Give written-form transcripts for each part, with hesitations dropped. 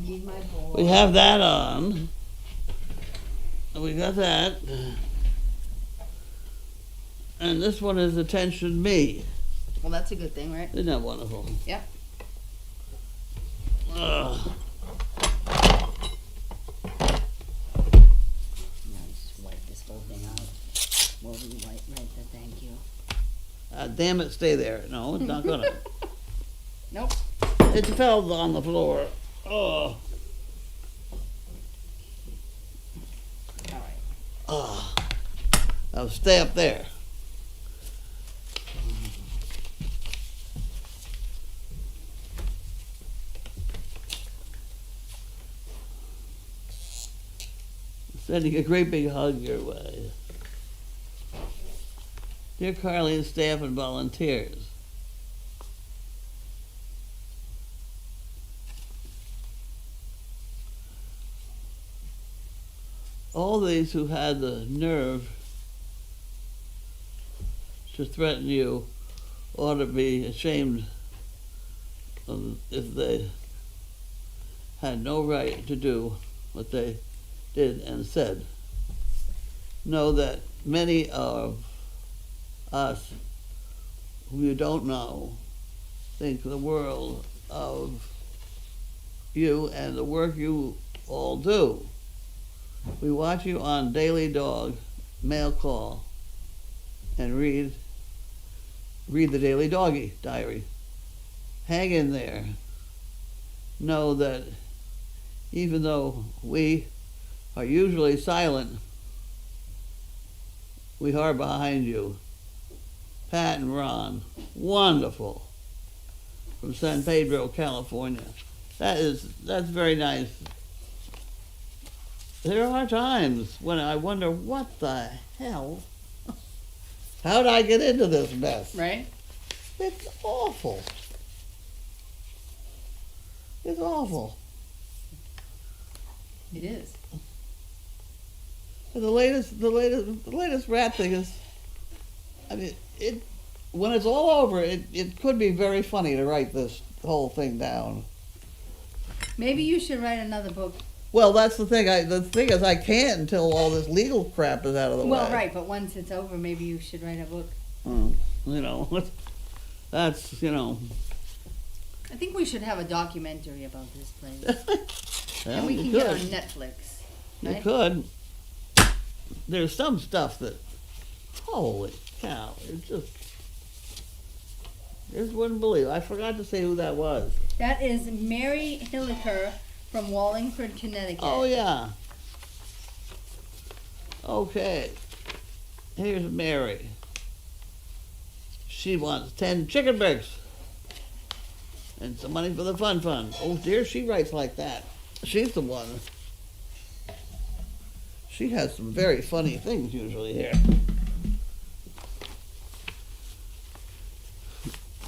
need my board. We have that on. We got that. And this one is Attention Me. Well, that's a good thing, right? Isn't that wonderful? Yep. Ugh. Now just wipe this whole thing out. Well, we wipe right the thank you. Damn it, stay there. No, it's not gonna. Nope. It fell on the floor. Oh. All right. Oh. Now stay up there. Sending a great big hug your way. Dear Carlene, staff, and volunteers. All these who had the nerve to threaten you ought to be ashamed if they had no right to do what they did and said. Know that many of us whom you don't know think the world of you and the work you all do. We watch you on Daily Dog Mail Call and read the Daily Doggy Diary. Hang in there. Know that even though we are usually silent, we are behind you. Pat and Ron, wonderful, from San Pedro, California. That's very nice. There are times when I wonder, what the hell? How did I get into this mess? Right? It's awful. It's awful. It is. And the latest rat thing is, I mean, when it's all over, it could be very funny to write this whole thing down. Maybe you should write another book. Well, that's the thing. The thing is, I can't until all this legal crap is out of the way. Well, right, but once it's over, maybe you should write a book. That's, I think we should have a documentary about this place. Well, And we you can could. get on Netflix. Right? You could. There's some stuff that, holy cow, it just wouldn't believe. I forgot to say who that was. That is Mary Hilliker from Wallingford, Connecticut. Oh, yeah. Okay. Here's Mary. She wants 10 chicken bricks and some money for the fun fund. Oh, dear, she writes like that. She's the one. She has some very funny things usually here.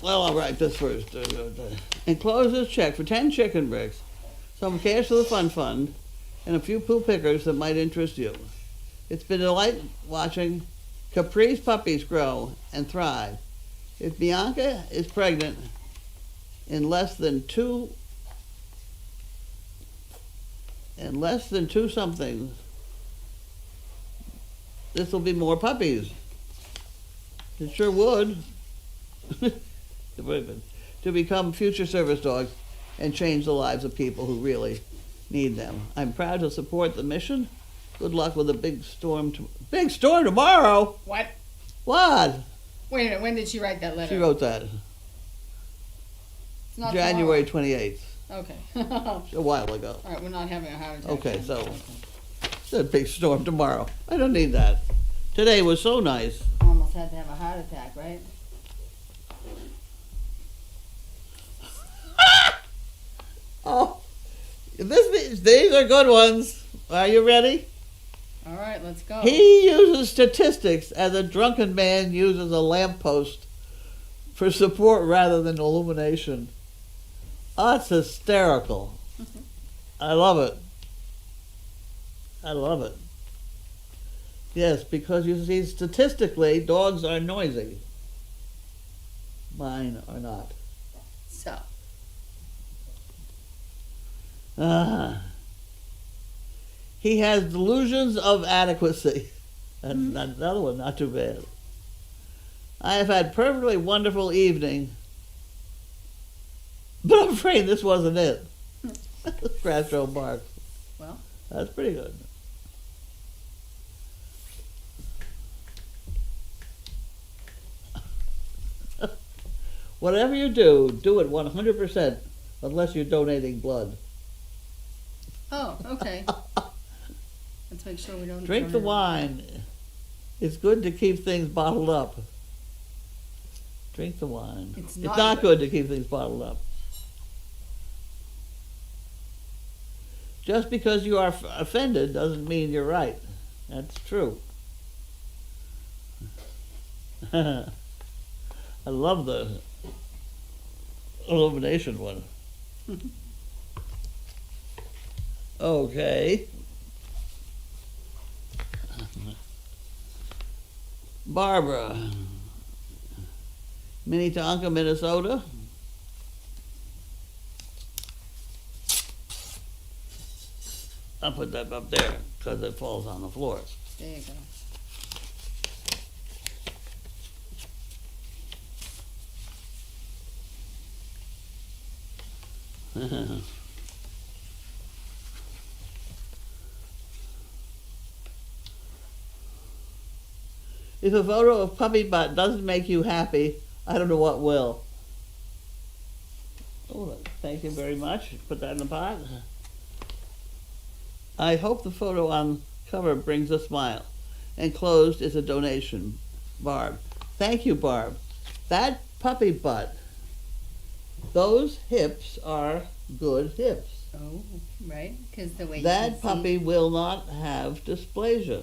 Well, I'll write this first. Enclose this check for 10 chicken bricks, some cash for the fun fund, and a few poo pickers that might interest you. It's been a delight watching Capri's puppies grow and thrive. If Bianca is pregnant in less than two something, this will be more puppies. It sure would. To become future service dogs and change the lives of people who really need them. I'm proud to support the mission. Good luck with a big storm. Big storm tomorrow? What? What? Wait a minute, when did she write that letter? She wrote that. It's not January 28th. Okay. A while ago. All right, we're not having a heart attack. Okay, then. so it's a big storm tomorrow. I don't need that. Today was so nice. Almost had to have a heart attack, right? Oh, these are good ones. Are you ready? All right, let's go. He uses statistics as a drunken man uses a lamppost for support rather than illumination. Oh, it's hysterical. I love it. I love it. Yes, because you see, statistically, dogs are noisy. Mine are not. So, He has delusions of adequacy. That's another one, not too bad. I have had perfectly wonderful evening, but I'm afraid this wasn't it. Groucho Marx. Well, That's pretty good. Whatever you do, do it 100%, unless you're donating blood. oh, okay. Let's make sure we don't Drink the donate. wine. It's good to keep things bottled up. Drink the wine. It's It's not not good to keep things bottled up. Just because you are offended doesn't mean you're right. That's true. I love the illumination one. Okay. Barbara, Minnetonka, Minnesota. I'll put that up there because it falls on the floor. There you go. If a photo of puppy butt doesn't make you happy, I don't know what will. Oh, thank you very much. Put that in the pot. I hope the photo on cover brings a smile. Enclosed is a donation. Barb. Thank you, Barb. That puppy butt, those hips are good hips. Oh, right? Because the way That you can puppy will not have dysplasia.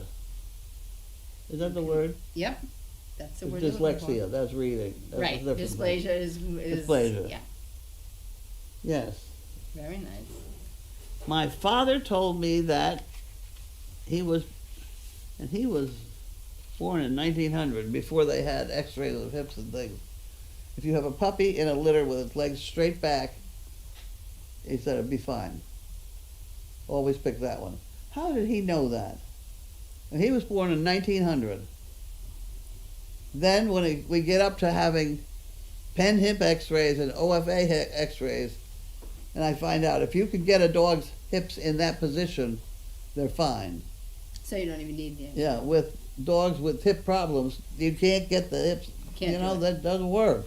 Is that the word? See. Yep. That's the word you're looking for. Dyslexia, that's reading. That's a Right. different thing. Dysplasia is Dysplasia. Yeah. Yes. Very nice. My father told me that he was born in 1900, before they had x-rays of hips and things. If you have a puppy in a litter with its legs straight back, he said it'd be fine. Always pick that one. How did he know that? And he was born in 1900. Then when we get up to having pen hip x-rays and OFA x-rays, and I find out if you can get a dog's hips in that position, they're fine. So you don't even need the. Yeah, with dogs with hip problems, you can't get the hips. Can't you know, do it. that doesn't work.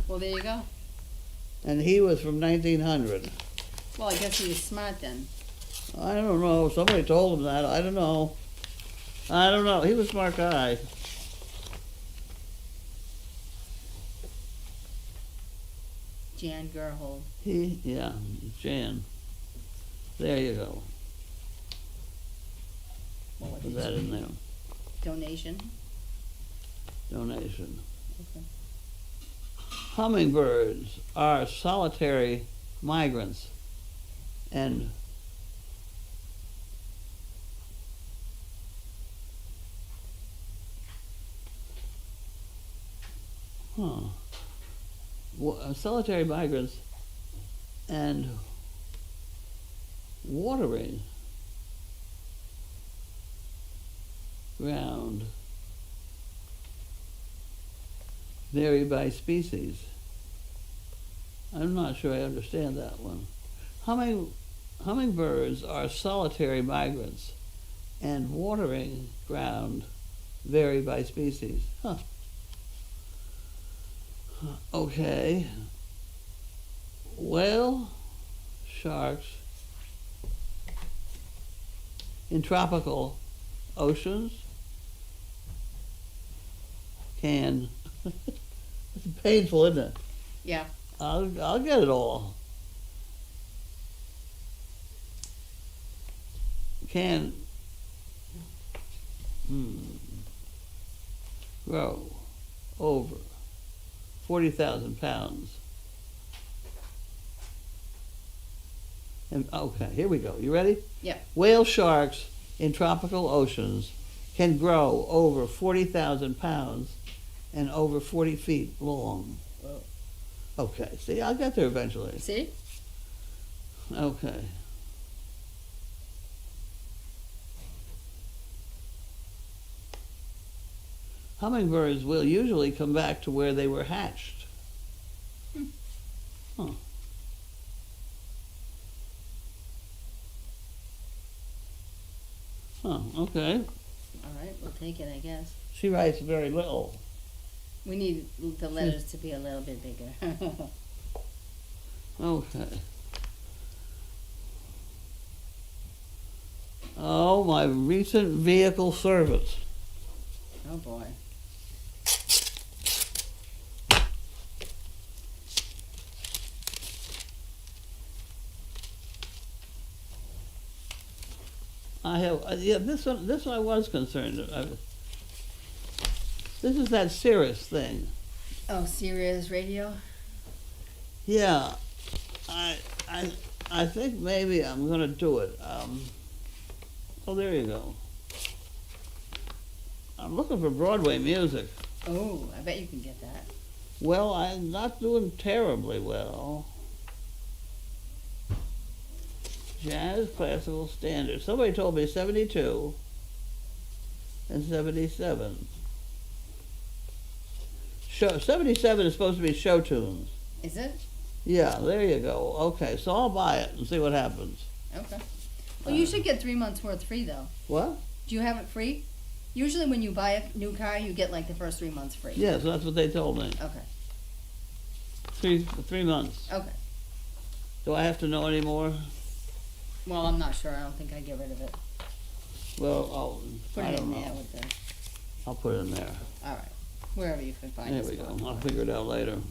Well, there you go. And he was from 1900. Well, I guess he was smart then. I don't know. Somebody told him that. I don't know. He was a smart guy. Jan Gerhold. Jan. There you go. Well, what Put did that you- in there. Donation. Donation. Okay. Hummingbirds are solitary migrants, and solitary migrants and watering ground vary by species. I'm not sure I understand that one. Hummingbirds are solitary migrants, and watering ground vary by species. Huh. Okay. Whale sharks in tropical oceans can. It's painful, isn't it? Yeah. I'll get it all. Can grow over 40,000 pounds. And okay, here we go. You ready? Yeah. Whale sharks in tropical oceans can grow over 40,000 pounds and over 40 feet long. Whoa. Okay, see, I'll get there eventually. See? Okay. Hummingbirds will usually come back to where they were hatched. Huh. Huh, okay. All right, we'll take it, I guess. She writes very little. We need the letters to be a little bit bigger. Okay. Oh, my recent vehicle service. Oh boy. I have, yeah, this one I was concerned about. This is that Cirrus thing. Oh, Sirius radio? Yeah, I think maybe I'm gonna do it. Oh, there you go. I'm looking for Broadway music. Oh, I bet you can get that. Well, I'm not doing terribly well. Jazz, classical, standard. Somebody told me 72 and 77. 77 is supposed to be show tunes. Is it? Yeah, there you go. Okay, so I'll buy it and see what happens. Okay. Well, you should get 3 months worth free, though. What? Do you have it free? Usually when you buy a new car, you get like the first 3 months free. Yes, that's what they told me. Okay. 3 months. Okay. Do I have to know any more? Well, I'm not sure. I don't think I get rid of it. Well, Put I it don't in there know. with the... I'll put it in there. All right. Wherever you can find it. There we go. I'll figure it out later. Okay.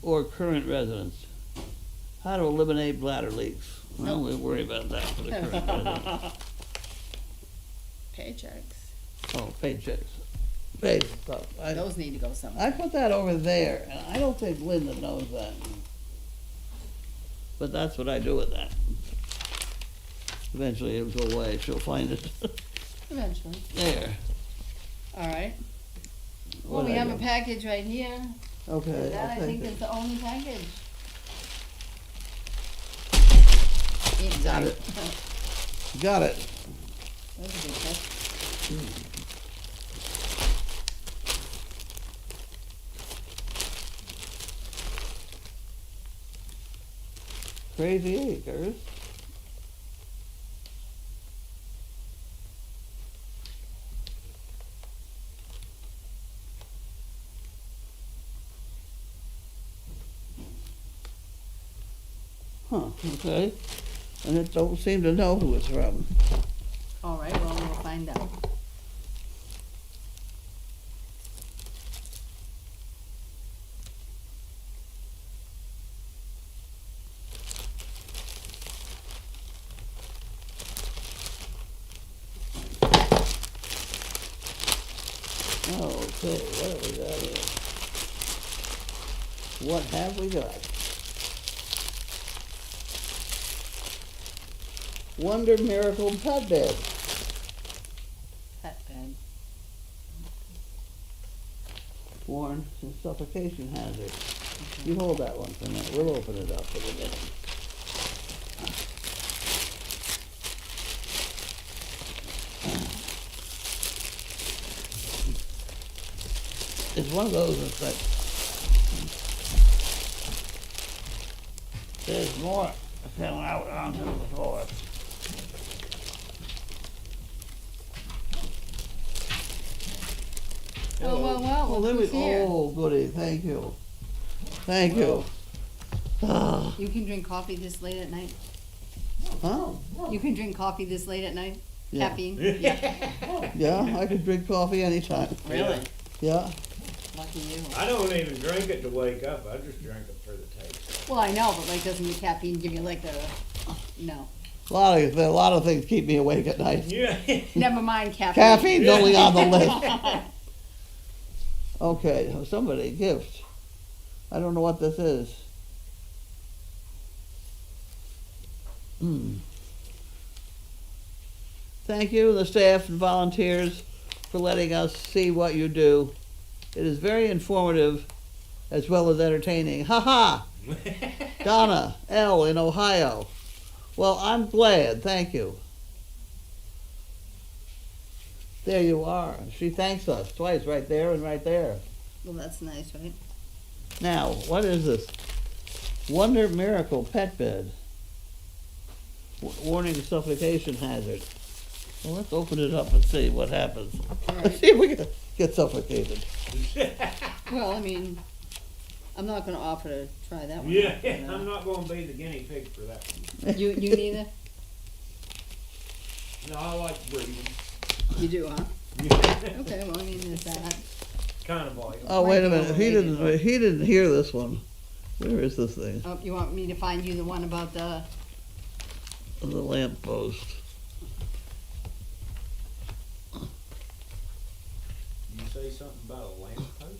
Or current residents. How to eliminate bladder leaks. Well, Nope. we'll worry about that for the current residents. Paychecks. Oh, paychecks. Pay stuff. Those need to go I somewhere. put that over there, and I don't think Linda knows that. But that's what I do with that. Eventually it'll go away. She'll find it. Eventually. There. All right. Well, What we I have a do. package right here. Okay, That, I I'll think, take is it. the only package. Got it. Got it. That was a big catch. Crazy acres. Huh, okay. And it don't seem to know who it's from. All right, well, we'll find out. Okay, what have we got here? What have we got? Wonder Miracle Pet Bed. Pet bed. Warn and suffocation hazard. You hold that one for a minute. We'll open it up in a minute. It's one of those that's like, there's more fell out onto the floor. Well, Well, then who's we, here? oh, goody, thank you. Thank you. Ah, You can drink coffee this late at night? oh, You can drink coffee this late at night? Yeah. Caffeine? Yeah. yeah, I could drink coffee anytime. Really? Yeah, Lucky you. I don't even drink it to wake up, I just drink it for the taste. Well, I know, but like, doesn't the caffeine give you like the, no. a lot of things keep me awake at night. Yeah. Never mind caffeine. Caffeine's only on the list. Okay, somebody, gift. I don't know what this is. Thank you, the staff and volunteers, for letting us see what you do. It is very informative as well as entertaining. Ha ha! Donna L. in Ohio. Well, I'm glad, thank you. There you are. She thanks us twice, right there and right there. Well, that's nice, right? Now, what is this? Wonder Miracle Pet Bed. Warning suffocation hazard. Well, let's open it up and see what happens. All Let's right. see if we can get suffocated. Well, I mean, I'm not gonna offer to try that one. Yeah, but, I'm not gonna be the guinea pig for that one. You neither? No, I like breeding. You do, huh? Okay, well, I mean, there's that. Kind of like. Oh, wait a minute. He didn't hear this one. Where is this thing? Oh, you want me to find you the one about the, The lamp post. You say something about a lamp post?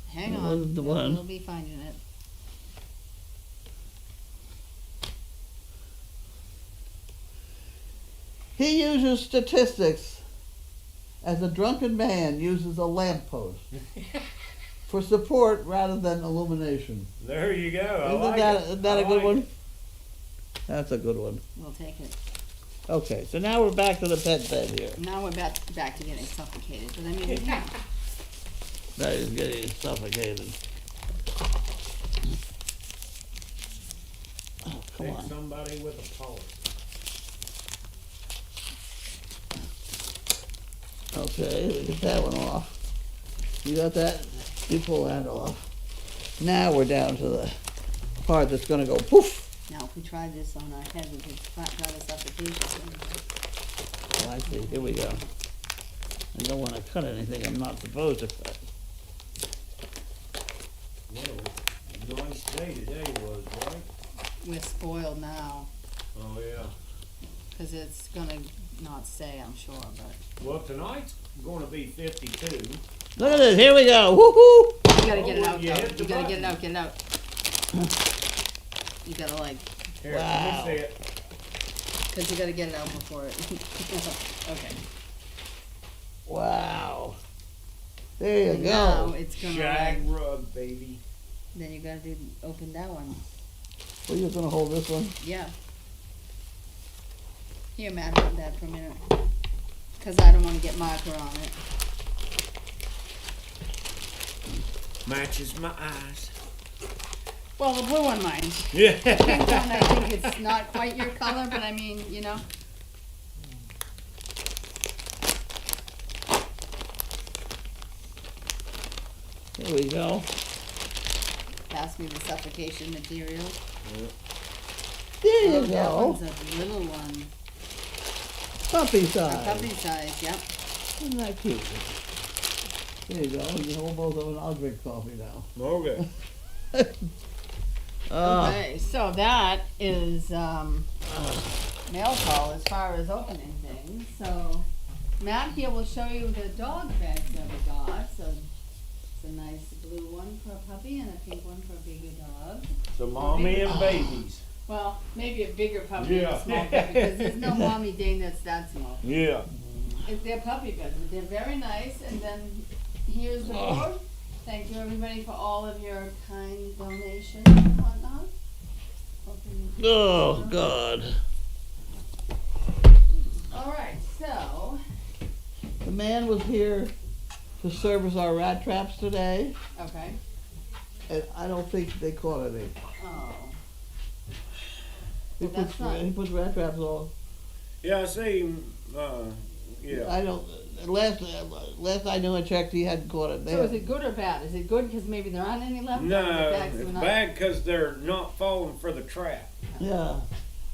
hang That on, wasn't the one. we'll be finding it. He uses statistics as a drunken man uses a lamp post for support rather than illumination. There you go. Isn't that a good one? It. That's a good one. We'll take it. Okay, so now we're back to the pet bed here. Now we're back to getting suffocated, but I mean, yeah. That is getting suffocated. Oh, come Pick on. somebody with a policy. Okay, we get that one off. You got that? You pull that off. Now we're down to the part that's gonna go poof. Now, if we try this on our head, we could try the suffocation. Oh, I see. Here we go. I don't want to cut anything I'm not supposed to cut. Well, nice day today was, right? We're spoiled now, Oh, yeah. because it's gonna not stay, I'm sure, but Well, tonight's gonna be 52. Look at this. Here we go. Woohoo! you gotta get it Oh, out, you though. hit the You gotta get it button. out, get it out. You gotta like, Here, Wow. let me see it. because you gotta get it out before it, okay. Wow. There you And now go. it's gonna Shag like, rug, baby. then you gotta open that one. Well, you're going to hold this one? Yeah. Here, Matt, hold that for a minute. Because I don't want to get marker on it. Matches my eyes. Well, the blue one mine. Yeah. The pink one, I think it's not quite your color, but I mean, you know. Here we go. Pass me the suffocation material. There Oh, you that go. one's a little one. Puppy A size. puppy size, yep. Isn't that cute? There you go. You can hold both of them. I'll drink coffee now. Okay. Okay, so that is mail call as far as opening things. So Matt here will show you the dog beds that we got. So it's a nice blue one for a puppy and a pink one for a bigger dog. So mommy and babies. Well, maybe a bigger puppy and Yeah. a small puppy because there's no mommy Dane that's that small. Yeah. They're puppy beds, but they're very nice. And then here's the board. Thank you everybody for all of your kind donations and whatnot. Hoping you- Oh, God. All right, so The man was here to service our rat traps today, okay. and I don't think they caught any. Oh, He Well, that's puts, not- he puts rat traps on. Yeah, I see. Yeah. I don't. Last I knew and checked, he hadn't caught it. They so is had- it good or bad? Is it good because maybe there aren't any left? or is it No, bad 'cause it's we're not- bad because they're not falling for the trap. Yeah,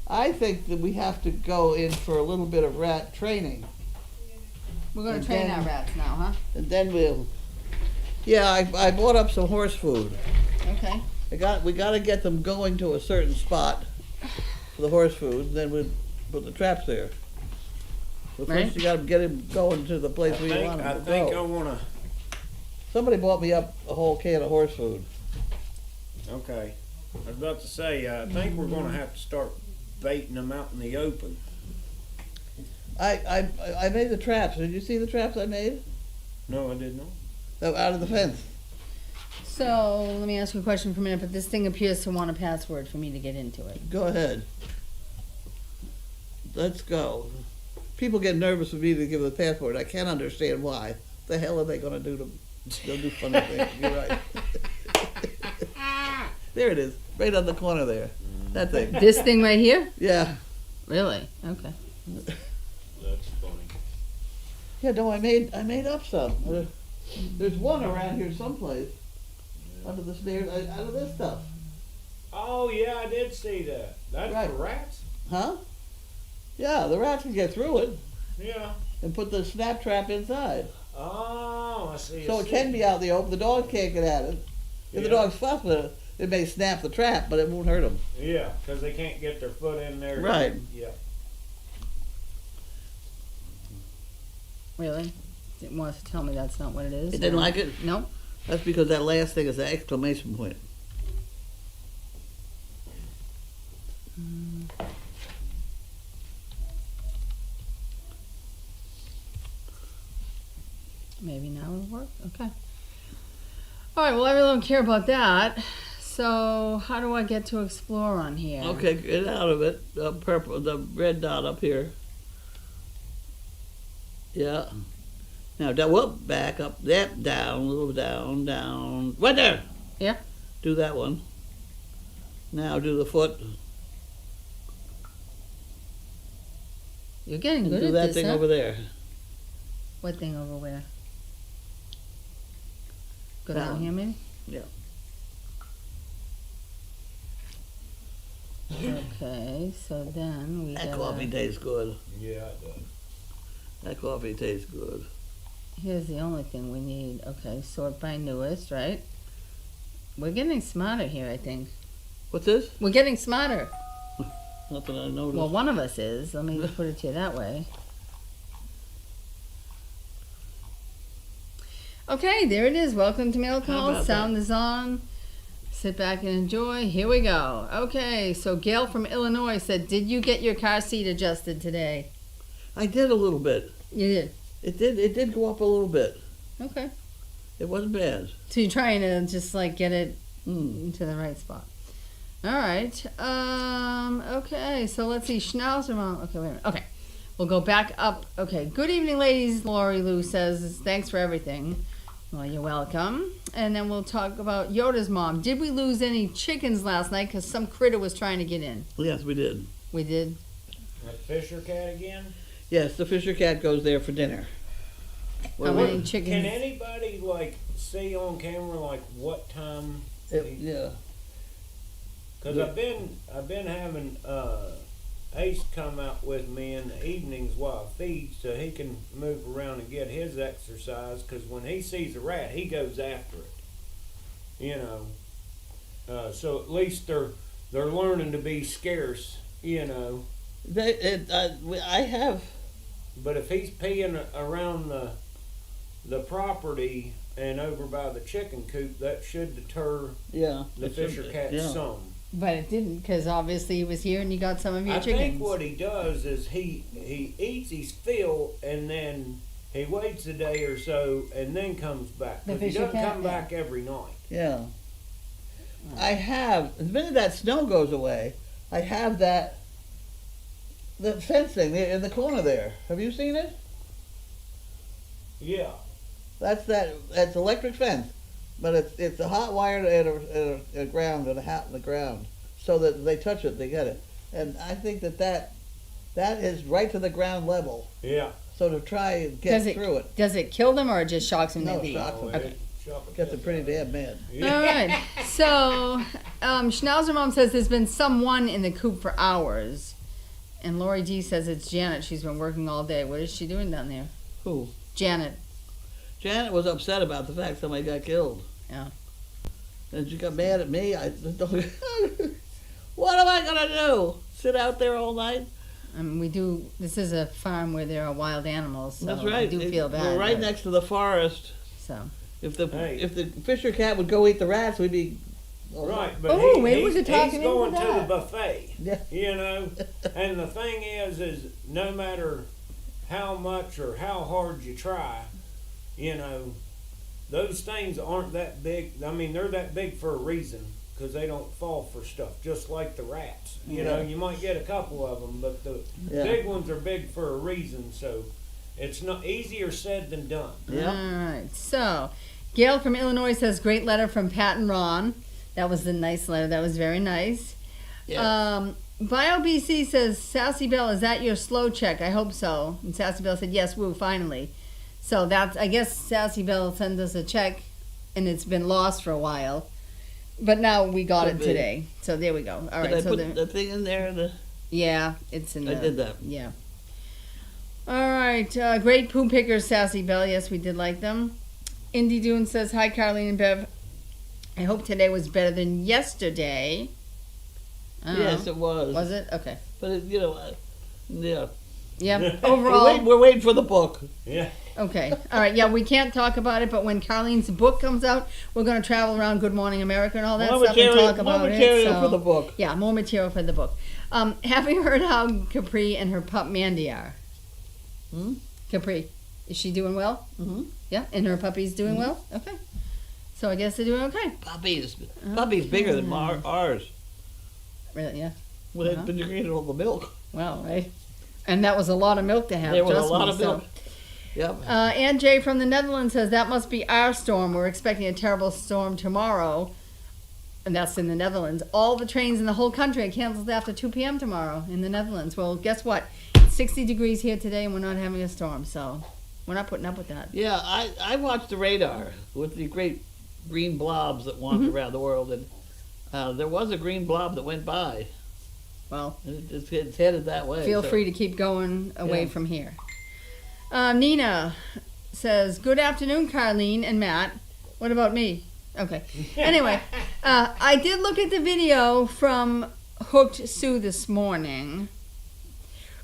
I think that we have to go in for a little bit of rat training, We're gonna and train then- our rats now, huh? and then we'll. Yeah, I bought up some horse food. Okay. We got to get them going to a certain spot for the horse food, and then we'll put the traps there. But Right. first you got to get him going to the place where you want I him to think I go. want to. Somebody bought me up a whole can of horse food. Okay. I was about to say, I think we're going to have to start baiting them out in the open. I made the traps. Did you see the traps I made? No, I did not. They were out of the fence. So, let me ask you a question for a minute, but this thing appears to want a password for me to get into it. Go ahead. Let's go. People get nervous for me to give the password. I can't understand why. The hell are they going to do to? They'll do funny things. You're right. There it is, right on the corner there. That thing. This thing right here? Yeah. Really? Okay. That's funny. Yeah. No, I made up some. There's one around here someplace under the stairs out of this stuff. Oh yeah, I did see that. That's Right. for rats. Huh? Yeah, the rats can get through it Yeah. and put the snap trap inside. Oh, I see. So it can be out in the open. The dogs can't get at it. If the Yeah. dogs fuss with it, it may snap the trap, but it won't hurt them. Yeah, because they can't get their foot in there. Right. Yeah. Really? It wants to tell me that's not what it is? It didn't like it? No? That's because that last thing is an exclamation point. Maybe now it'll work. Okay. All right. Well, I really don't care about that. So, how do I get to explore on here? Okay, get out of it. The purple, the red dot up here. Yeah. Now, whoop, back up, that down, a little down, right there. Yeah. Do that one. Now do the foot. You're getting And good do at that this, thing huh? over there. What thing over where? Go Down. down here, maybe? Yeah. Okay, so then we That gotta... coffee tastes good. Yeah, it does. That coffee tastes good. Here's the only thing we need. Okay, sort by newest, right? We're getting smarter here, I think. What's this? We're getting smarter. Nothing I noticed. Well, one of us is. Let me put it to you that way. Okay, there it is. Welcome to Mail Call. about Sound is on. Sit back and enjoy. Here we go. Okay, so Gail from Illinois said, did you get your car seat adjusted today? I did a little bit. You did? It did go up a little bit. Okay. It wasn't bad. So you're trying to just like get it Mm. into the right spot. All right. Okay, so let's see. Schnauzer mom. Okay, wait a minute. Okay. We'll go back up. Okay. Good evening, ladies. Lori Lou says, thanks for everything. Well, you're welcome. And then we'll talk about Yoda's mom. Did we lose any chickens last night? Because some critter was trying to get in. Yes, we did. We did. That Fisher cat again? Yes, the Fisher cat goes there for dinner. How many chickens? Can anybody like see on camera like what time? Yeah. Because I've been having Ace come out with me in the evenings while I feed, so he can move around and get his exercise. Because when he sees a rat, he goes after it. You know. So at least they're learning to be scarce. You know. I have. But if he's peeing around the property and over by the chicken coop, that should deter Yeah. the Fisher cat yeah. some. But it didn't, because obviously he was here and he got some of your I chickens. think what he does is he eats his fill and then he waits a day or so and then comes back. The 'Cause he Fisher doesn't cat, come yeah. back every night. Yeah. I have. The minute that snow goes away, I have the fencing in the corner there. Have you seen it? Yeah. That's electric fence, but it's a hot wire and a ground and a hat in the ground, so that they touch it, they get it. And I think that is right to the ground level. Yeah. So to try and get through it, Does it kill them or it just shocks them? No, they leave? shocks them. it gets them pretty damn mad. Yeah. All right. So, Schnauzer mom says there's been someone in the coop for hours. And Lori D says it's Janet. She's been working all day. What is she doing down there? Who? Janet. Janet was upset about the fact somebody got killed. Yeah. And she got mad at me. What am I gonna do? Sit out there all night? This is a farm where there are wild animals, so That's right. I do feel bad. We're right but- next to the forest. So. If the Hey. Fisher cat would go eat the rats, we'd be Right, but Oh, maybe we he's could talk he's him going into to the that. buffet. Yeah. You know, and the thing is no matter how much or how hard you try, you know, those things aren't that big. I mean, they're that big for a reason because they don't fall for stuff, just like the rats. You know, you might get a couple of them, but the big ones are big for a reason. So it's not easier said than done. Yeah. All right. So, Gail from Illinois says, great letter from Pat and Ron. That was a nice letter. That was very nice. Yeah. BioBC says, Sassy Bell, is that your slow check? I hope so. And Sassy Bell said, yes, woo, finally. So that's, I guess Sassy Bell sent us a check and it's been lost for a while. But now we got Could it be. today. So there we go. All right. Did I So put the thing in there? yeah, it's in I the. did that. Yeah. All right. Great poo pickers, Sassy Bell. Yes, we did like them. Indy Dune says, hi, Carlene and Bev. I hope today was better than yesterday. I don't Yes, know. it was. Was it? Okay. But it, yeah. Yeah. Overall. We're waiting for the book. Yeah. Okay. All right. Yeah, we can't talk about it, but when Carlene's book comes out, we're going to travel around Good Morning America and all that More stuff and material, talk more about material it. for the book. Yeah, more material for the book. Have you heard how Capri and her pup Mandy are? Hmm? Capri, is she doing well? Mm-hmm. Yeah, and her puppy's doing well? Okay. So I guess they're doing okay. Puppy's bigger than ours. Really, yeah. Well, they've been drinking all the milk. Well, right. And that was a lot of milk to have. There was a trust lot me, of so. milk. Yep. Ann J. from the Netherlands says that must be our storm. We're expecting a terrible storm tomorrow. And that's in the Netherlands. All the trains in the whole country are canceled after 2 p.m. tomorrow in the Netherlands. Well, guess what? It's 60 degrees here today and we're not having a storm. So we're not putting up with that. Yeah, I watched the radar with the great green blobs that wander around the world, and there was a green blob that went by. Well, It's headed that way. feel so- free to keep going away Yeah. from here. Nina says, good afternoon, Carlene and Matt. What about me? Okay. Anyway, I did look at the video from Hooked Sue this morning.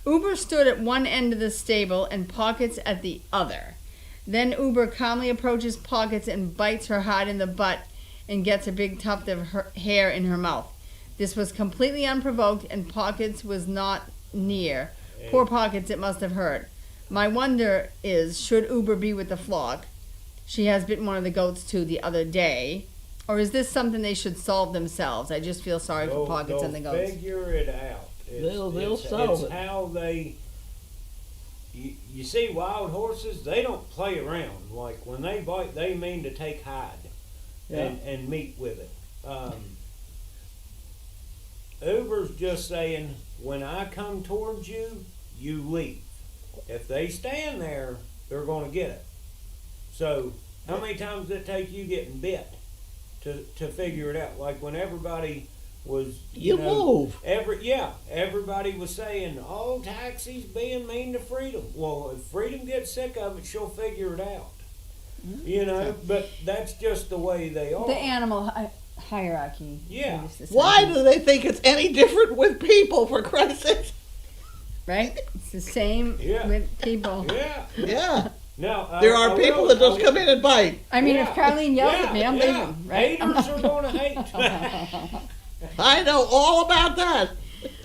Uber stood at one end of the stable and Pockets at the other. Then Uber calmly approaches Pockets and bites her hard in the butt and gets a big tuft of her hair in her mouth. This was completely unprovoked and Pockets was not near. Poor Pockets, it must have hurt. My wonder is, should Uber be with the flock? She has bitten one of the goats too the other day. Or is this something they should solve themselves? I just feel sorry for Pockets and the They'll goats. figure it out. They'll solve it. It's how they. You see, wild horses, they don't play around. Like when they bite, they mean to take hide and meat with it. Uber's just saying, when I come towards you, you leave. If they stand there, they're going to get it. So, how many times did it take you getting bit to figure it out? Like when everybody was, You move. Everybody was saying, "Oh, taxi's being mean to Freedom." Well, if Freedom gets sick of it, she'll figure it out. You know, but that's just the way they are. The animal hierarchy. Yeah. Why do they think it's any different with people, for Christ's sake? Right? It's the same Yeah. with people. Yeah. Yeah. Now There are people that just come in and bite. I mean, if Carlene yells at me, I'm leaving, right? Haters are going to hate. I know all about that.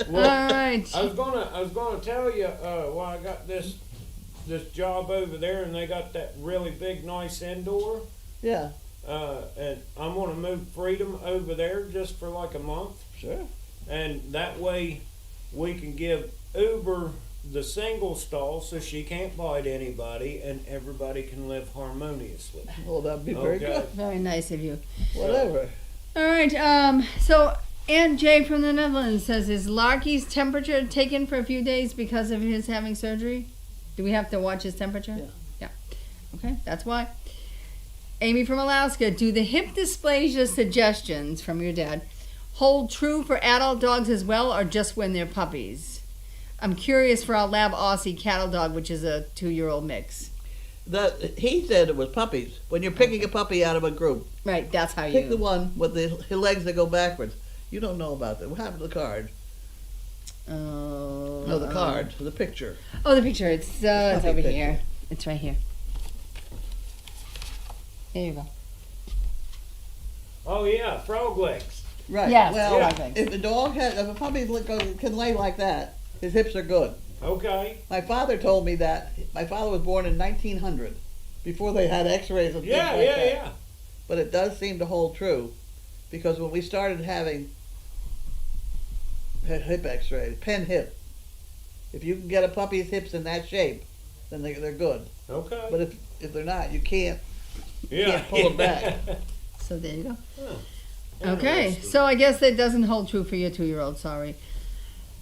All right. I was gonna tell you. Well, I got this job over there, and they got that really big, nice indoor. Yeah. And I'm gonna move Freedom over there just for like a month, Sure. and that way we can give Uber the single stall so she can't bite anybody, and everybody can live harmoniously. Well, that'd be very Okay. good. Very nice of you. Whatever. All right. So Aunt Jay from the Netherlands says, is Larky's temperature taken for a few days because of his having surgery? Do we have to watch his temperature? Yeah. Okay, that's why. Amy from Alaska, do the hip dysplasia suggestions from your dad hold true for adult dogs as well, or just when they're puppies? I'm curious for our lab Aussie cattle dog, which is a 2-year-old mix. He said it was puppies. When you're picking a puppy out of a group, Right, that's how pick the you. one with the legs that go backwards. You don't know about that. What happened to the card? Oh. No, the card, the picture. Oh, the picture. It's puppy over picture. here. It's right here. There you go. Oh yeah, frog legs. Right. Yes, Well, frog legs. if a puppy can lay like that, his hips are good. Okay. My father told me that. My father was born in 1900. before they had x-rays and things Yeah, like yeah, that. yeah. But it does seem to hold true, because when we started having hip x-rays, pen hip, if you can get a puppy's hips in that shape, then they're good. Okay. But if they're not, you can't yeah. pull it back. So there you go. Huh. Okay, Interesting. so I guess that doesn't hold true for your 2-year-old, sorry.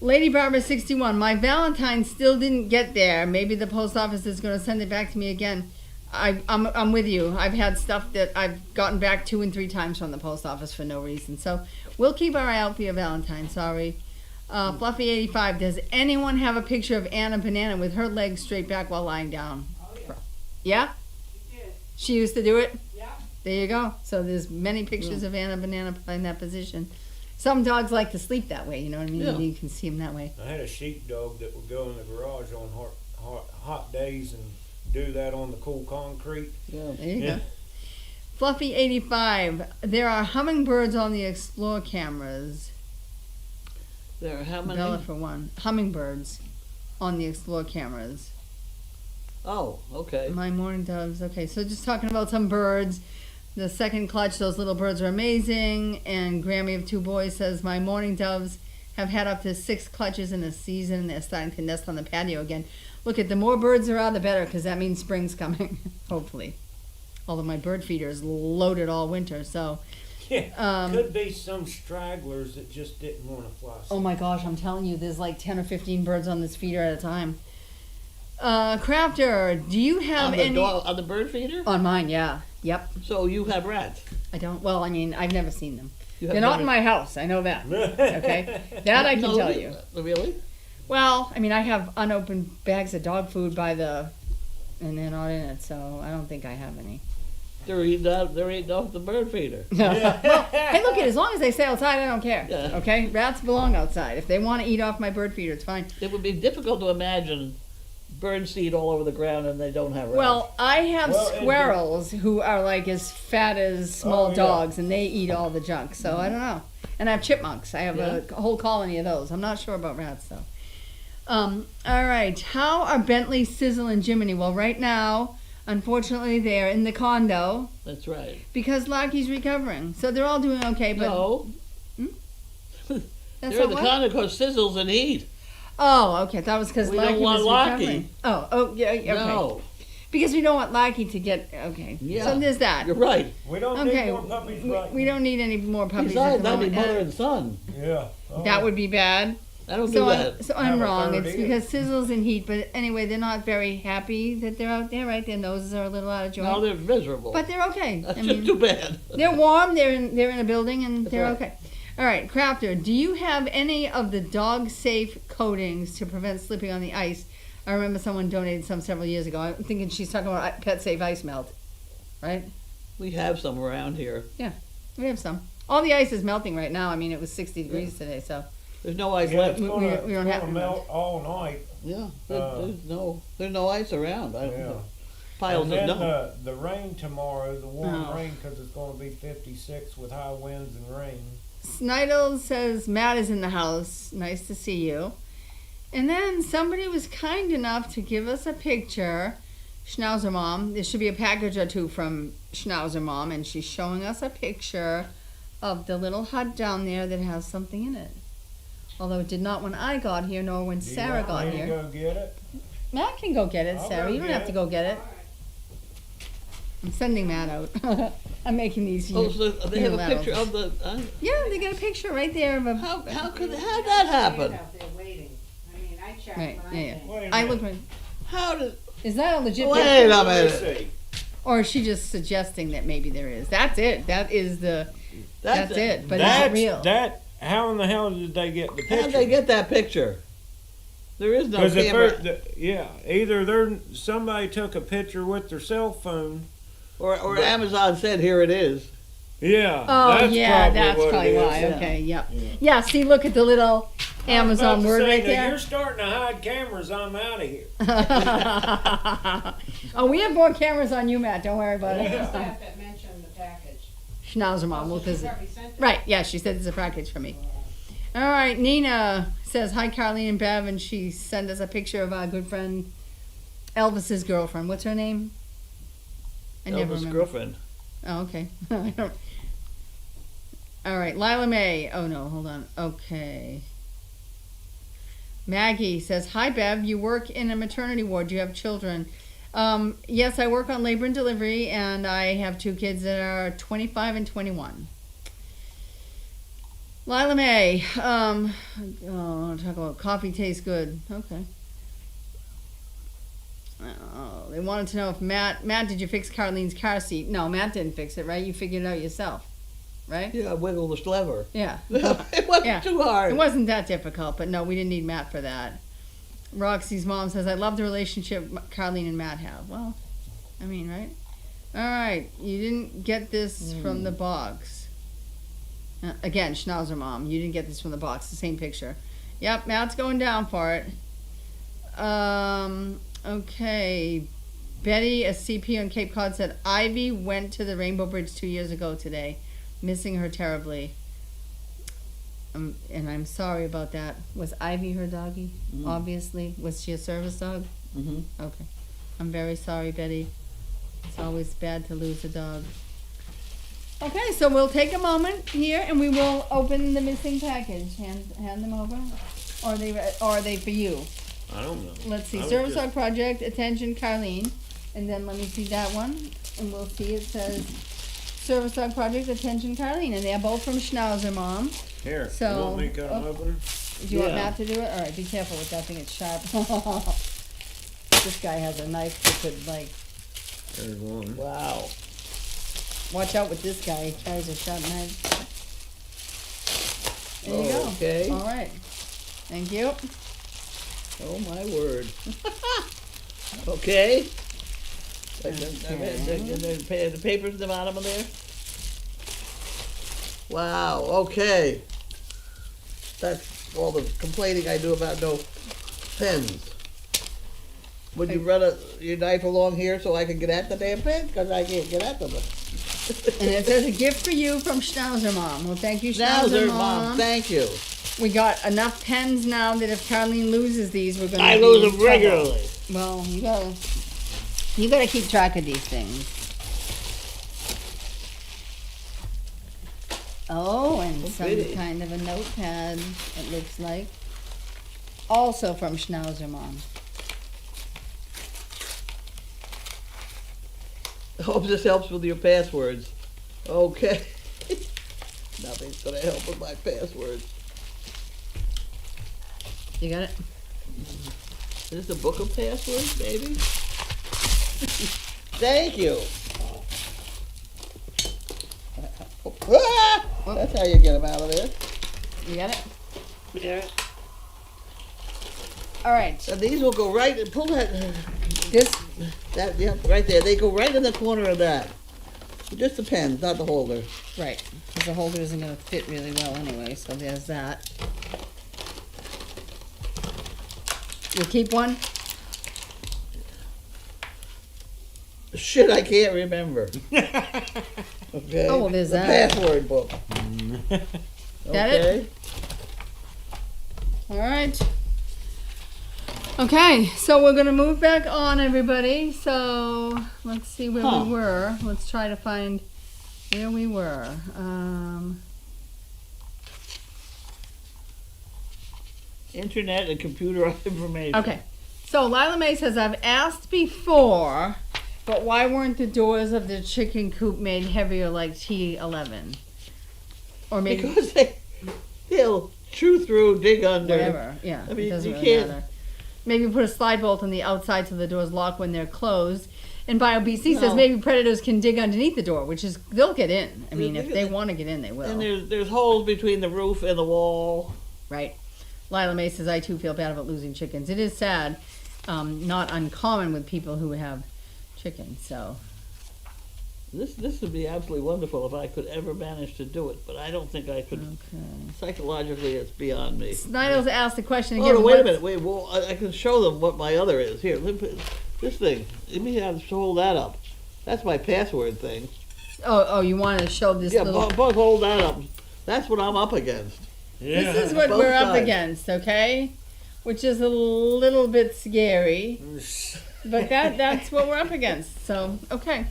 Lady Barbara 61, my Valentine still didn't get there. Maybe the post office is going to send it back to me again. I'm with you. I've had stuff that I've gotten back 2 and 3 times from the post office for no reason. So we'll keep our eye out for your Valentine, sorry. Fluffy 85, does anyone have a picture of Anna Banana with her legs straight back while lying down? Oh, yeah. Yeah? She did. She used to do it? Yeah. There you go. So there's many pictures of Anna Banana in that position. Some dogs like to sleep that way, you know what I mean? Yeah. You can see them that way. I had a sheepdog that would go in the garage on hot days and do that on the cool concrete. Yeah. There you Yeah. go. Fluffy 85, there are hummingbirds on the Explore cameras. There are how many? Bella for one. Hummingbirds on the Explore cameras. Oh, okay. My morning doves. Okay, so just talking about some birds. The second clutch, those little birds are amazing. And Grammy of 2 boys says, my morning doves have had up to 6 clutches in a season. They're starting to nest on the patio again. Look, the more birds there are, the better, because that means spring's coming, hopefully. Although my bird feeder is loaded all winter, so. Yeah. Could be some stragglers that just didn't want to fly. Oh my gosh, I'm telling you, there's like 10 or 15 birds on this feeder at a time. Crafter, do you have any? On the bird feeder? On mine, yeah. Yep. So you have rats. I don't. Well, I mean, I've never seen them. You have They're not never- in my house. I know that. Okay, that I can No, tell you. Really? Well, I mean, I have unopened bags of dog food by the, and they're not in it, so I don't think I have any. They're eating off the bird feeder. Well, hey, look, as long as they stay outside, I don't care. Yeah. Okay, rats belong outside. If they want to eat off my bird feeder, it's fine. It would be difficult to imagine bird seed all over the ground and they don't have rats. Well, I have Well, and squirrels who are like as fat as small Oh, yeah. dogs, and they eat all the junk. So I don't know. And I have chipmunks. I have a whole colony of those. I'm not sure about rats though. All right. How are Bentley, Sizzle, and Jiminy? Well, right now, unfortunately, they are in the condo That's right. because Lockie's recovering. So they're all doing okay. But No. that's They're not in the what? condo because sizzles and heat. Oh, okay. That was because We Lockie don't want was Lockie. recovering. Oh, yeah. Okay. No. Because we don't want Lockie to get okay. Yeah. So there's that. You're right. We don't Okay, need more puppies right we don't need any more puppies. Besides, at the that'd be moment. mother and son. Yeah. Oh. That would be bad. I don't So do that. so I'm Have a wrong. third It's ear. because Sizzles and Heat. But anyway, they're not very happy that they're out there. Right, their noses are a little out of joint. No, they're miserable. But they're okay. That's I just mean, too bad. they're warm. They're in a building and That's they're right. okay. All right, Crafter. Do you have any of the dog safe coatings to prevent slipping on the ice? I remember someone donated some several years ago. I'm thinking she's talking about Pet Safe Ice Melt, right? We have some around here. We have some. All the ice is melting right now. I mean, it was 60 degrees today, so There's no ice Yeah, left. it's gonna, we don't have to melt all night. Yeah, Uh, there's no ice around. Yeah. Piles And of then no. the rain tomorrow, the warm Oh. rain, because it's going to be 56 with high winds and rain. Snidel says Matt is in the house. Nice to see you. And then somebody was kind enough to give us a picture. Schnauzer Mom. There should be a package or two from Schnauzer Mom, and she's showing us a picture of the little hut down there that has something in it. Although it did not when I got here, nor when Do you Sarah want got me to here. go get it? Matt can go get it, I'll Sarah. go You don't get have to it. go get it. I'm sending Matt out. I'm making these. Oh, so they have a unilateral. picture of the. Yeah, they got a picture right there of a. How'd that happen? Out there waiting. I mean, I checked Right, mine. yeah, yeah. and- Wait a I minute. look. How did? Is that a legit Wait picture? a Let me minute. see. Or is she just suggesting that maybe there is? That's it. That is the. That's it. But That's it's real. that. How in the hell did they get the picture? How'd they get that picture? There is no Because if camera. either somebody took a picture with their cell phone. Or Amazon said, here it is. Yeah. Oh that's yeah, probably that's what it probably is. why. Yeah. Okay, yep. Yeah. Yeah. See, look at the little I was about Amazon to word say, right now, there. You're starting to hide cameras. I'm out of here. Oh, we have more cameras on you, Matt. Don't worry about It it. was that that mentioned the package. Schnauzer Mom will Also, she visit. probably sent it. Right, yeah, she said it's a package for me. All right, Nina says, hi, Carlene and Bev, and she sent us a picture of our good friend Elvis's girlfriend. What's her name? I never Elvis' remember. girlfriend. Oh, okay. I don't. All right, Lila May. Oh no, hold on. Okay. Maggie says, "Hi Bev, you work in a maternity ward. Do you have children?" Yes, I work on labor and delivery, and I have 2 kids that are 25 and 21. Lila May. Talk about coffee tastes good. Okay. Oh, they wanted to know if Matt, did you fix Carlene's car seat? No, Matt didn't fix it, right? You figured it out yourself, right? Yeah, wiggle the lever. Yeah. It wasn't Yeah. too hard. It wasn't that difficult, but no, we didn't need Matt for that. Roxy's mom says, "I love the relationship Carlene and Matt have." Well, I mean, right? All right, you didn't get this from the box. Again, Schnauzer mom, you didn't get this from the box. The same picture. Yep, Matt's going down for it. Okay. Betty, a CP on Cape Cod, said, "Ivy went to the Rainbow Bridge 2 years ago today. Missing her terribly." And I'm sorry about that. Was Ivy her doggy? Obviously. Was she a service dog? Mm-hmm. Okay. I'm very sorry, Betty. It's always bad to lose a dog. Okay, so we'll take a moment here and we will open the missing package. Hand them over. Or are they for you? I don't know. Let's see. I was Service just- Dog Project, attention Carlene. And then let me see that one. And we'll see it says Service Dog Project, attention Carlene. And they're both from Schnauzer Mom. Here, So- you want me to cut them open? Do you want Yeah. Matt to do it? Alright, be careful with that thing, it's sharp. This guy has a knife that could, like, There's one. Wow. watch out with this guy, he carries a sharp knife. There you go. Okay. Alright. Thank you. Oh my word. Okay. The papers at the bottom of there. Wow. Okay. That's all the complaining I do about no pens. Would you run your knife along here so I can get at the damn pen? Because I can't get at them. And it says a gift for you from Schnauzer Mom. Well, thank you, Schnauzer Schnauzer Mom, Mom. thank you. We got enough pens now that if Carlene loses these, we're gonna I be lose in them trouble. regularly. Well, you gotta keep track of these things. Oh, and some pretty. kind of a notepad, it looks like. Also from Schnauzer Mom. I hope this helps with your passwords. Okay. Nothing's gonna help with my passwords. You got it? Is this a book of passwords, maybe? Thank you. Ah! That's how you get them out of there. You got it? Yeah. All right. And these will go right and pull that. This, Yep, right there. They go right in the corner of that. Just the pens, not the holder. right, because the holder isn't gonna fit really well anyway, so there's that. You'll keep one? Shit, I can't remember. Okay. Oh, well, there's the that. password book. Got it? All right. Okay, so we're gonna move back on, everybody. So let's see where Huh. we were. Let's try to find where we were. Internet and computer information. Okay, so Lila May says, "I've asked before, but why weren't the doors of the chicken coop made heavier like T11? Or maybe Because they'll chew through, dig under. whatever. Yeah, I mean, it doesn't you really can't- matter. Maybe put a slide bolt on the outside so the doors lock when they're closed." And BioBC says No. maybe predators can dig underneath the door, which is they'll get in. I mean, if they want to get in, they will. And there's holes between the roof and the wall. Right. Lila May says, "I too feel bad about losing chickens. It is sad, not uncommon with people who have chickens. So This would be absolutely wonderful if I could ever manage to do it, but I don't think I could. okay." Psychologically, it's beyond me. Snidel's asked the question Oh, again. no, wait a what's- minute. Wait, well, I can show them what my other is. Here, let me put this thing. Let me have hold that up. That's my password thing. Oh, you want to show this Yeah, little? both hold that up. That's what I'm up against. Yeah. This is what both we're up sides. against, okay? Which is a little bit scary, but that's what we're up against. So okay.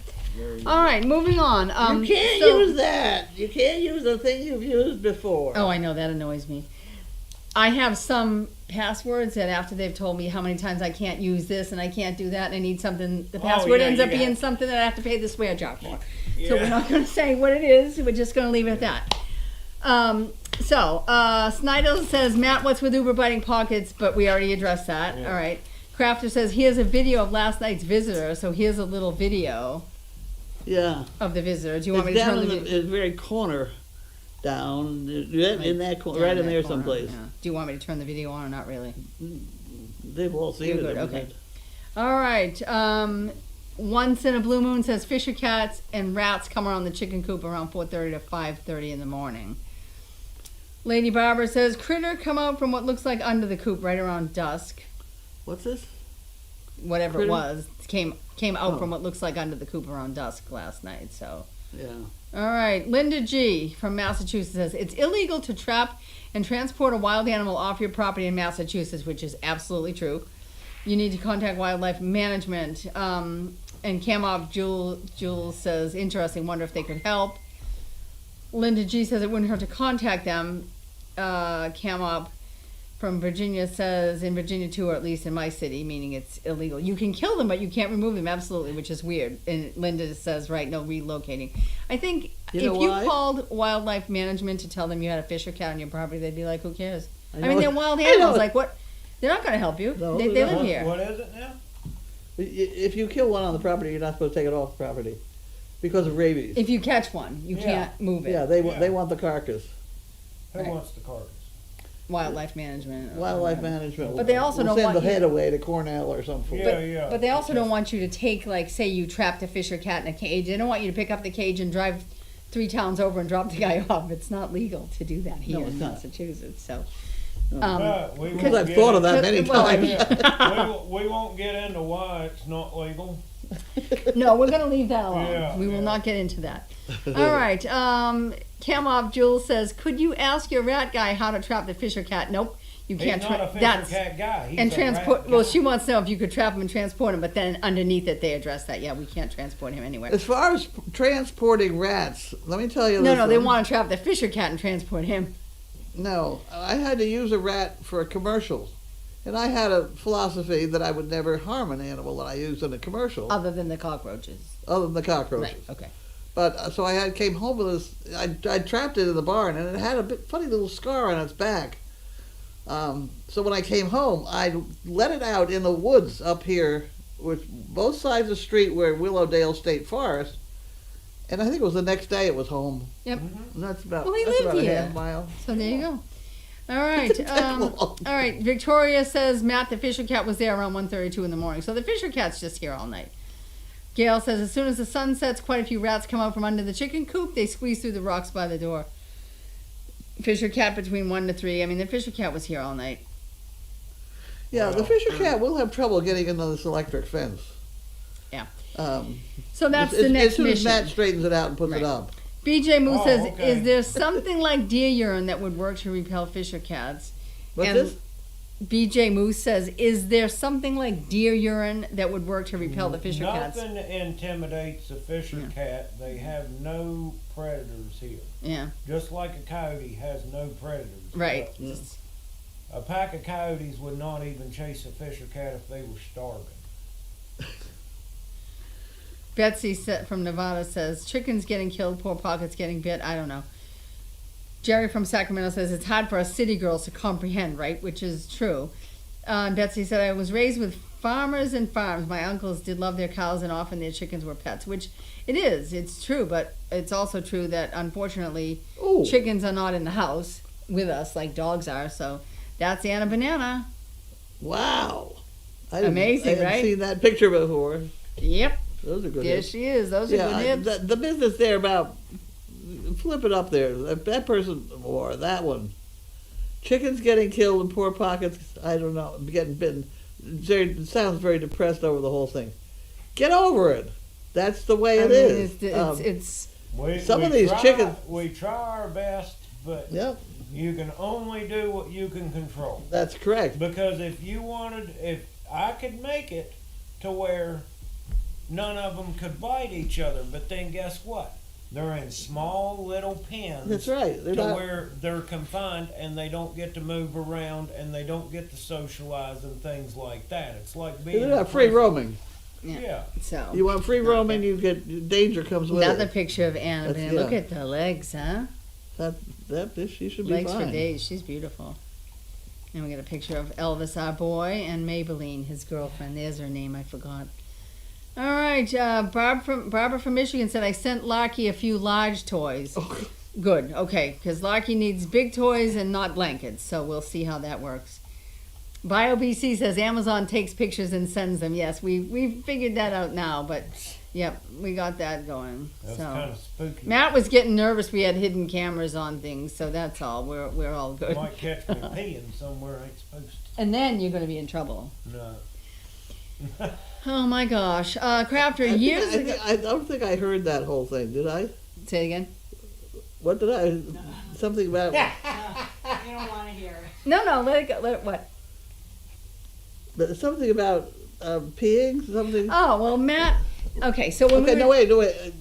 All right, moving on. You can't so- use that. You can't use the thing you've used before. Oh, I know, that annoys me. I have some passwords that after they've told me how many times I can't use this and I can't do that and I need something, the password yeah, ends up you being have- something that I have to pay the swear jar for. So Yeah. we're not gonna say what it is, we're just gonna leave it at that. Snyder says, Matt, what's with Uber biting pockets? But we already addressed that, Yeah. all right. Crafter says, here's a video of last night's visitor, so here's a little video Yeah. of the visitor. Do you want It's me to down turn in the the video? very corner, down in that corner, right in there someplace. Do you want me to turn the video on or not really? They've all seen You're it. good, haven't okay. they? All right. Once in a blue moon says fisher cats and rats come around the chicken coop around 4:30 to 5:30 in the morning. Lady Barbara says critter come out from what looks like under the coop right around dusk. What's this? Whatever Critter? it was came out Oh. from what looks like under the coop around dusk last night. So. Yeah. All right, Linda G. from Massachusetts says it's illegal to trap and transport a wild animal off your property in Massachusetts, which is absolutely true. You need to contact wildlife management. And Camop Jules says, interesting, wonder if they could help. Linda G. says it wouldn't hurt to contact them. Camop from Virginia says, in Virginia too, or at least in my city, meaning it's illegal. You can kill them, but you can't remove them, absolutely, which is weird. And Linda says, right, no relocating. I think You know if you why? called wildlife management to tell them you had a fish or cat on your property, they'd be like, who cares? I know mean, they're it- wild I know animals. it. Like, what? They're not going to help you. No, they they're live not. here. What is it now? If you kill one on the property, you're not supposed to take it off the property because of rabies. If you catch one, you Yeah. can't move it. Yeah, they want the carcass. Who Right. wants the cards? Wildlife management. Wildlife management. But they also will don't send want the you- head away to Cornell or something. Yeah. But they also don't want you to take, like, say you trapped a fish or cat in a cage. They don't want you to pick up the cage and drive 3 towns over and drop the guy off. It's not legal to do that here No, it's in not. Massachusetts. So, We Because won't I've get thought of in- that many Well, times. we won't get into why it's not legal. no, we're going to leave that alone. Yeah, we will yeah. not get into that. All right. Camop Jules says, could you ask your rat guy how to trap the fish or cat? Nope. You He's can't. not a fish or cat guy. He's And a transport. rat Well, guy. she wants to know if you could trap him and transport him, but then underneath it they address that. Yeah, we can't transport him anywhere. As far as transporting rats, let me tell you No, this. no, they one. want to trap the fisher cat and transport him. No, I had to use a rat for a commercial. And I had a philosophy that I would never harm an animal that I used in a commercial, Other than the cockroaches. other than the cockroaches. Right, okay. But so came home with this. I trapped it in the barn, and it had a funny little scar on its back. So when I came home, I let it out in the woods up here, with both sides of the street where Willowdale State Forest. And I think it was the next day it was home. Yep. And that's about, Well, he that's lived about here. a half mile. So there you go. All right. All right. Victoria says, Matt, the fisher cat was there around 1:32 in the morning. So the fisher cat's just here all night. Gail says, as soon as the sun sets, quite a few rats come out from under the chicken coop. They squeeze through the rocks by the door. Fisher cat between 1 to 3. I mean, the fisher cat was here all night. Yeah, the fisher cat will have trouble getting into this electric fence. Yeah. Um, So that's as, the next as soon as mission. Matt straightens it out and puts Right. it up. BJ Moose Oh, says, okay. is there something like deer urine that would work to repel fisher cats? What's And this? BJ Moose says, is there something like deer urine that would work to repel the fisher cats? Nothing intimidates a fisher Yeah. cat. They have no predators here. Yeah, Just like a coyote has no predators. right. Yeah. A pack of coyotes would not even chase a fisher cat if they were starving. Betsy from Nevada says, chickens getting killed, poor pockets getting bit. I don't know. Jerry from Sacramento says, it's hard for us city girls to comprehend, right? Which is true. Betsy said, I was raised with farmers and farms. My uncles did love their cows and often their chickens were pets, which it is. It's true, but it's also true that unfortunately Ooh. chickens are not in the house with us like dogs are. So that's Anna Banana. Wow. Amazing, I hadn't right? seen that picture before. Yep, Those are good there hits. she is. Those are Yeah, good hips. the business there about, flip it up there. That person, or that one. Chickens getting killed and poor pockets, I don't know, getting bitten. It sounds very depressed over the whole thing. Get over it. That's the way I it mean, is. it's Some of these chickens- We try our best, but Yep, you can only do what you can control. that's correct. Because if I could make it to where none of them could bite each other. But then guess what? They're in small little pens. That's right. They're to not, where they're confined and they don't get to move around and they don't get to socialize and things like that. It's like being they're in not free prison. roaming. Yeah. So You want free roaming, you get danger comes with another it. picture of Anna. That's- Man, look yeah. at the legs, huh? She should be Legs fine. for days. She's beautiful. And we got a picture of Elvis, our boy, and Maybelline, his girlfriend. There's her name. I forgot. All right. Barbara from Michigan said, I sent Larky a few large toys. Oh, Good. Okay. Because Larky needs big toys and not blankets. So we'll see how that works. BioBC says Amazon takes pictures and sends them. Yes, we figured that out now. But, yep, we got that going. That was So kind of spooky. Matt was getting nervous. We had hidden cameras on things. So that's all. We're all good. Might catch me peeing somewhere I ain't supposed And then you're going to be in trouble. to. No. Oh my gosh. Crafter, years ago. I don't think I heard that whole thing, did I? Say it again. What did I? Something about. You don't wanna hear it. No, let it go. Let it what? But something about peeing. Something. Oh, well, Matt. Okay, so when Okay, we no were, wait.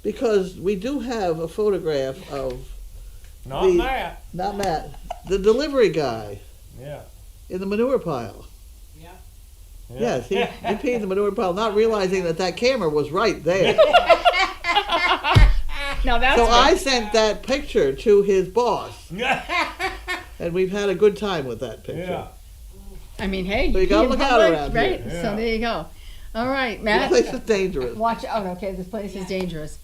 Because we do have a photograph of Not The- Matt. not Matt, the delivery guy Yeah. in the manure pile. Yeah. Yes, he peed in the manure pile, not realizing that camera was right there. no, that's So right. I sent that picture to his boss, and we've had a good time with that picture. Yeah. I mean, hey, So you gotta pee in look out public, around right? here. Yeah. So there you go. All right, This Matt. place is dangerous. Watch out. Okay, this place is dangerous.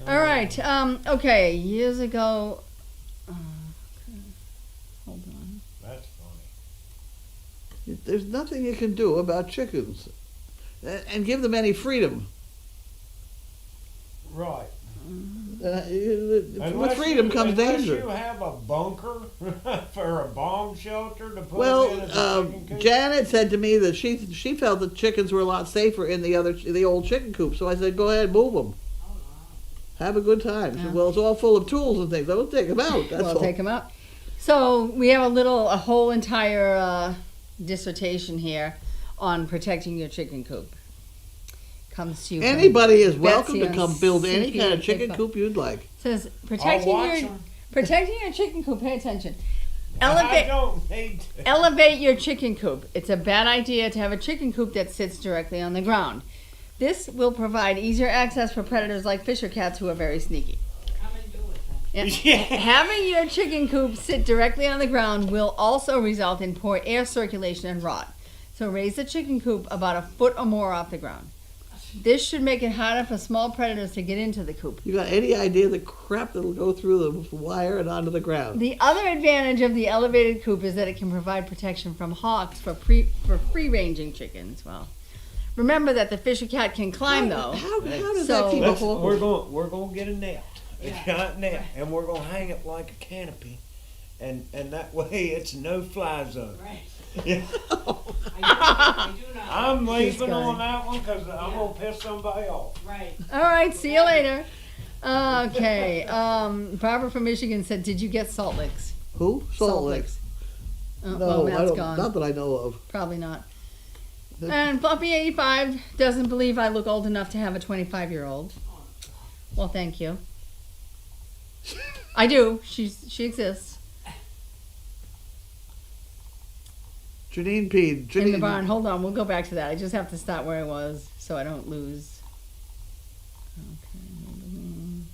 All right. Okay, years ago. Okay, hold on. That's funny. There's nothing you can do about chickens, and give them any freedom. Right. With freedom comes danger. Unless you have a bunker for a bomb shelter to put Well, them in as a chicken coop. Janet said to me that she felt that chickens were a lot safer in the old chicken coop. So I said, go ahead, move them. Oh, wow. Have a good time. She said, Yeah. well, it's all full of tools and things. Don't take them out. That's We'll all. take them out. So we have a whole entire dissertation here on protecting your chicken coop. Comes to you. from Anybody is welcome Betsy to and come build any Cynthia kind of and chicken Kippa. coop you'd like. Says I'll protecting watch your 'em. protecting your chicken coop. Pay attention. I Elevate don't need to. elevate your chicken coop. It's a bad idea to have a chicken coop that sits directly on the ground. This will provide easier access for predators like fisher cats who are very sneaky. Come and do it then. Yeah. Having your chicken coop sit directly on the ground will also result in poor air circulation and rot. So raise the chicken coop about a foot or more off the ground. This should make it harder for small predators to get into the coop. You got any idea the crap that'll go through the wire and onto the ground? The other advantage of the elevated coop is that it can provide protection from hawks for free-ranging chickens. Well, remember that the fisher cat can climb though. How does So- that keep a Let's- hawk? we're gonna get a net, a Yeah. giant net, and we're gonna hang it like a canopy, and that way it's no fly zone. Right. Yeah. I do know. I'm leaving guy. on that one because I'm gonna piss somebody off. Right. All right, see you later. Okay, Barbara from Michigan said, "Did you get salt licks?" Who? Salt Licks. Oh, No, well, I Matt's don't. gone. Not that I know of. Probably not. And Fluffy85 doesn't believe I look old enough to have a 25-year-old. Well, thank you. I do. She exists Janine peed. Janine, in the barn. Hold on, we'll go back to that. I just have to start where I was so I don't lose. Okay.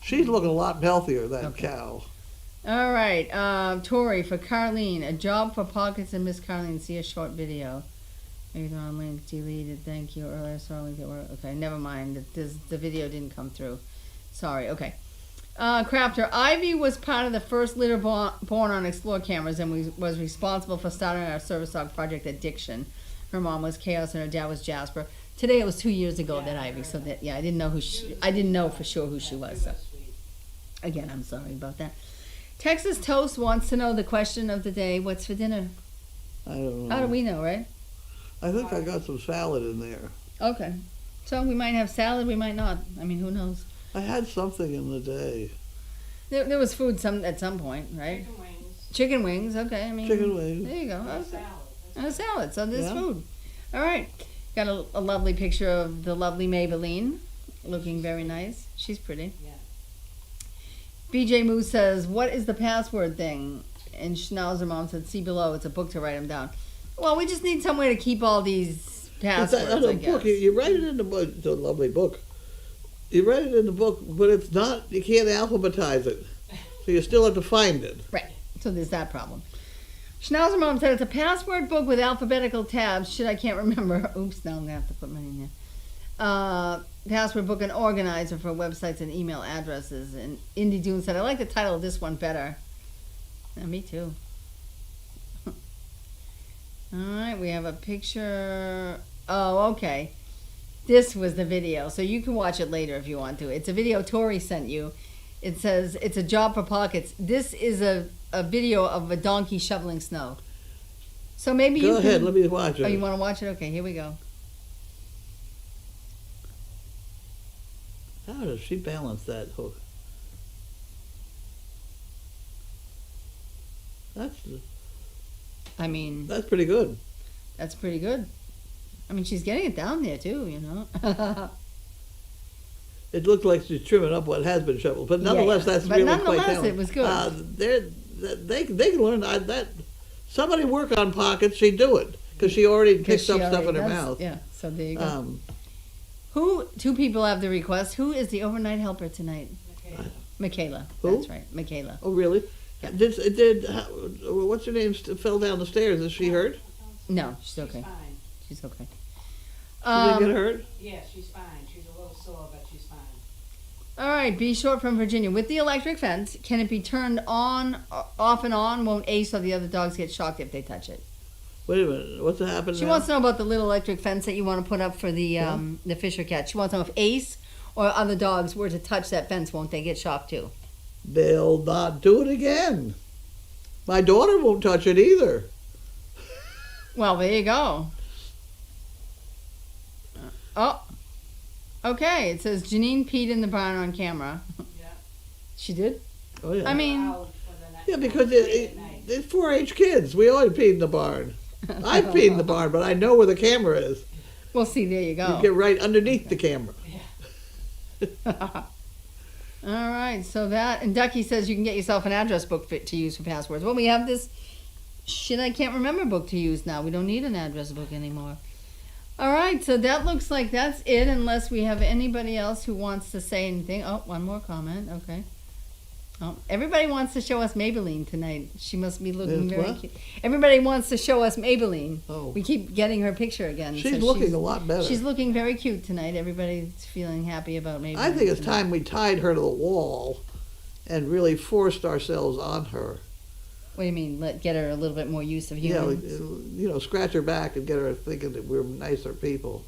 She's looking a lot healthier than Okay. cow. All right, Tori for Carlene. A job for pockets and Miss Carlene. See a short video. Maybe the wrong link deleted. Thank you. Earlier saw a link that were okay. Never mind. The video didn't come through. Sorry. Okay. Crafter. Ivy was part of the first litter born on Explore cameras and was responsible for starting our service dog project Addiction. Her mom was Chaos and her dad was Jasper. Today it was 2 years ago that Ivy. So that I didn't know I didn't know for sure who she was. So again, I'm sorry about that. Texas Toast wants to know the question of the day. What's for dinner? I don't know. How do we know, right? I think I got some salad in there. Okay. So we might have salad, we might not. I mean, who knows? I had something in the day. There was food at some point, right? Chicken wings. Chicken wings, okay. I mean, Chicken wings. There you go. Salad. And a salad, so there's Yeah. food. All right. Got a lovely picture of the lovely Maybelline, looking very nice. She's pretty. Yeah. BJ Moose says, "What is the password thing?" And Schnauzer Mom said, "See below. It's a book to write them down." Well, we just need somewhere to keep all these passwords. It's a I guess. book. You write it in the book. It's a lovely book. You write it in the book, but it's not. You can't alphabetize it, so you still have to find it. Right. So there's that problem. Schnauzer Mom said, "It's a password book with alphabetical tabs. Shit, I can't remember. Oops, now I'm going to have to put mine in there. Password book and organizer for websites and email addresses." And Indy Dune said, "I like the title of this one better." Yeah, me too. All right, we have a picture. Oh, okay. This was the video, so you can watch it later if you want to. It's a video Tori sent you. It says, "It's a job for pockets." This is a video of a donkey shoveling snow. So maybe you Go ahead, can... let me watch it. Oh, you want to watch it? Okay, here we go. How does she balance that hook? I mean, That's pretty good. that's pretty good. I mean, she's getting it down there too, you know. It looked like she's trimming up what has been shoveled, but nonetheless, yeah. that's But really quite nonetheless, talented. it was good. They can learn that. Somebody work on pockets, she'd do it because she already picks up stuff in her mouth. Yeah, so there you go. Two people have the request. Who is the overnight helper tonight? Okay. Michaela. Who? That's right, Michaela. Oh, really? Yeah. What's her name? Fell down the stairs. Is she hurt? No, she's She's okay. fine. She's okay. She didn't get hurt. Yeah, she's fine. She's a little sore, but she's fine. All right, B Short from Virginia. With the electric fence, can it be turned on, off and on? Won't Ace or the other dogs get shocked if they touch it? Wait a minute. What's happening? She wants to know about the little electric fence that you want to put up for the Fisher cat. She wants to know if Ace or other dogs were to touch that fence, won't they get shocked too? They'll not do it again. My daughter won't touch it either. Well, there you go. Oh, okay. It says Janine peed in the barn on camera. Yeah. She did? Oh yeah. I mean, Out for the night- yeah, because late at night. it's 4-H kids. We always peed in the barn. I've peed in the barn, but I know where the camera is. well, see, there you You go. get right underneath the camera. All right, so that, and Ducky says you can get yourself an address book to use for passwords. Well, we have this shit I can't remember book to use now. We don't need an address book anymore. All right, so that looks like that's it, unless we have anybody else who wants to say anything. Oh, one more comment. Okay. Oh, everybody wants to show us Maybelline tonight. She must be looking Yes, very what? cute. Everybody wants to show us Maybelline. Oh. We keep getting her picture again. She's so looking a lot better. She's looking very cute tonight. Everybody's feeling happy about Maybelline. I think it's tonight. time we tied her to the wall and really forced ourselves on her. What do you mean? Get her a little bit more use of Yeah, humans? scratch her back and get her thinking that we're nicer people.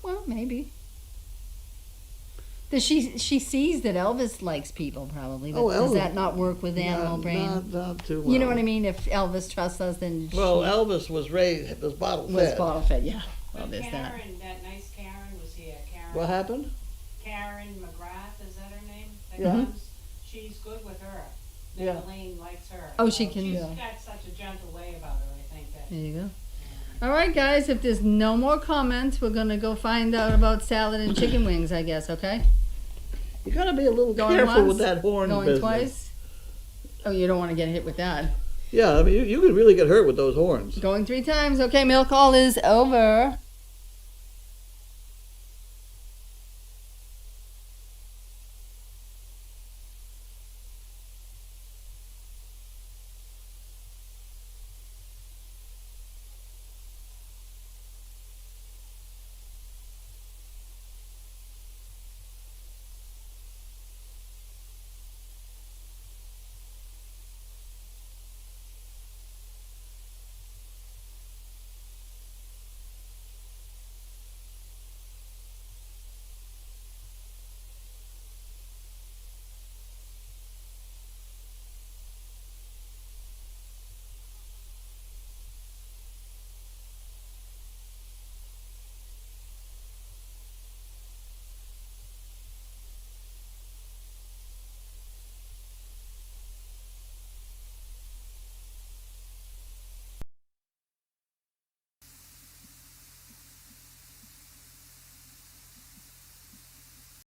Well, maybe. Does she sees that Elvis likes people probably, but Oh, does Elvis- that not work with animal brain? Not too well. You know what I mean? If Elvis trusts us, then Well, she Elvis was bottle was fed. bottle fed. Yeah. Well, But there's that. Karen, that nice Karen was here. Karen. What happened? Karen McGrath, is that her name? That Yeah. comes. She's good with her. Yeah. Maybelline likes her. Oh, she So can- She's Yeah. got such a gentle way about her. I think that. There you go. All right, guys. If there's no more comments, we're gonna go find out about salad and chicken wings. I guess. Okay. You gotta be a little Going careful once, with that horn going business. twice. Oh, you don't want to get hit with that. Yeah, I mean, you could really get hurt with those horns. Going 3 times. Okay, mail call is over.